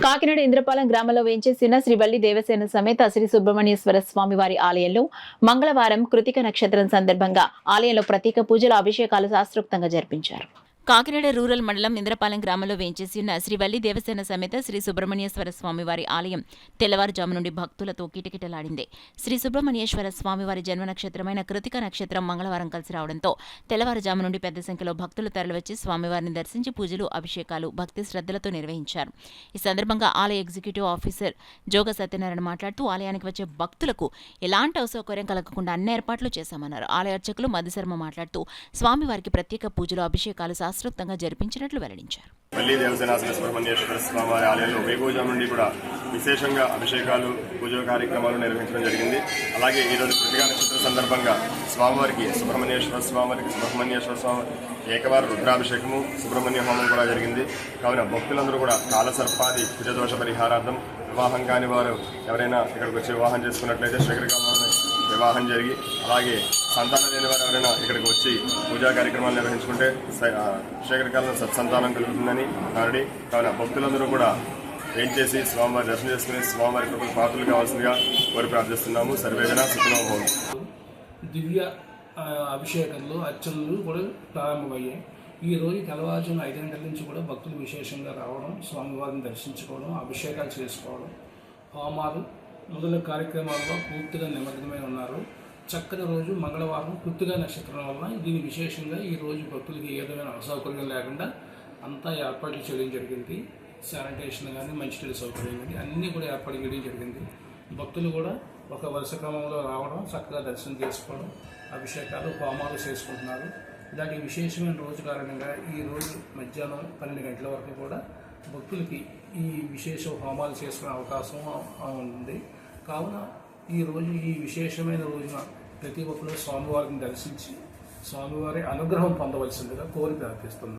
కాకినాడ ఇంద్రపాలెం గ్రామంలో వేంచేసిన శ్రీ వల్లి దేవసేన సమేత శ్రీ సుబ్రహ్మణ్యేశ్వర స్వామి వారి ఆలయంలో మంగళవారం కృతిక నక్షత్రం సందర్భంగా ఆలయంలో ప్రత్యేక పూజలు అభిషేకాలు శాస్త్రోక్తంగా జరిపించారు. కాకినాడ రూరల్ మండలం ఇంద్రపాలెం గ్రామంలో వేంచేసి ఉన్న శ్రీ వల్లి దేవసేన సమేత శ్రీ సుబ్రహ్మణ్యేశ్వర స్వామివారి ఆలయం తెల్లవారుజాము నుండి భక్తులతో కిటకిటలాడింది. శ్రీ సుబ్రహ్మణ్యేశ్వర స్వామివారి జన్మ నక్షత్రమైన కృతిక నక్షత్రం మంగళవారం కలిసి రావడంతో తెల్లవారుజాము నుండి పెద్ద సంఖ్యలో భక్తులు తరలివచ్చి స్వామివారిని దర్శించి పూజలు అభిషేకాలు భక్తి శ్రద్ధలతో నిర్వహించారు. ఈ సందర్భంగా ఆలయ ఎగ్జిక్యూటివ్ ఆఫీసర్ జోగ సత్యనారాయణ మాట్లాడుతూ ఆలయానికి వచ్చే భక్తులకు ఎలాంటి అసౌకర్యం కలగకుండా అన్ని ఏర్పాట్లు చేశామన్నారు. ఆలయ అర్చకులు మధుశర్మ మాట్లాడుతూ స్వామివారికి ప్రత్యేక పూజలు అభిషేకాలు శాస్త్రోక్తంగా జరిపించినట్లు వెల్లడించారు. వల్లి దేవసేన సుబ్రహ్మణ్యేశ్వర స్వామివారి ఆలయంలో వేకువజాము నుండి కూడా విశేషంగా అభిషేకాలు పూజా కార్యక్రమాలు నిర్వహించడం జరిగింది. అలాగే ఈరోజు కృతికా నక్షత్ర సందర్భంగా స్వామివారికి సుబ్రహ్మణ్యేశ్వర స్వామి ఏకవార రుద్రాభిషేకము సుబ్రహ్మణ్య హోమం కూడా జరిగింది. కావున భక్తులందరూ కూడా కాలసర్పాది కుజదోష పరిహారార్థం వివాహం కాని వారు ఎవరైనా ఇక్కడికి వచ్చి వివాహం చేసుకున్నట్లయితే శీఘ్రకాలంలో వివాహం జరిగి అలాగే సంతానం లేని వారు ఎవరైనా ఇక్కడికి వచ్చి పూజా కార్యక్రమాలు నిర్వహించుకుంటే శీఘ్రకాలంలో సత్సంతానం కలుగుతుందని నాడి. కావున భక్తులందరూ కూడా ఏం చేసి స్వామివారి దర్శనం చేసుకుని స్వామివారి కృపకు పాత్రలు కావాల్సిందిగా కోరి ప్రార్థిస్తున్నాము. సర్వేజన సుఖనో భవంతు. దివ్య అభిషేకంలో అర్చనలు కూడా ప్రారంభమయ్యాయి. ఈ రోజు తెల్లవారుజామున 5 గంటల నుంచి కూడా భక్తులు విశేషంగా రావడం, స్వామివారిని దర్శించుకోవడం, అభిషేకాలు చేసుకోవడం, హోమాలు మొదలైన కార్యక్రమాల్లో పూర్తిగా నిమగ్నమై ఉన్నారు. చక్కని రోజు మంగళవారం కృతికా నక్షత్రం వల్ల దీని విశేషంగా ఈ రోజు భక్తులకి ఏ విధమైన అసౌకర్యం లేకుండా అంతా ఏర్పాట్లు చేయడం జరిగింది. శానిటేషన్ కానీ మంచినీళ్ళ సౌకర్యం కానీ అన్నీ కూడా ఏర్పాటు చేయడం జరిగింది. భక్తులు కూడా ఒక వరుస క్రమంలో రావడం, చక్కగా దర్శనం చేసుకోవడం, అభిషేకాలు హోమాలు చేసుకుంటున్నారు. ఇలాంటి విశేషమైన రోజు కారణంగా ఈ రోజు మధ్యాహ్నం 12 గంటల వరకు కూడా భక్తులకి ఈ విశేష హోమాలు చేసుకునే అవకాశం ఉంది. కావున ఈ విశేషమైన రోజున ప్రతి ఒక్కరు స్వామివారిని దర్శించి స్వామివారి అనుగ్రహం పొందవలసిందిగా కోరి ప్రార్థిస్తుంది.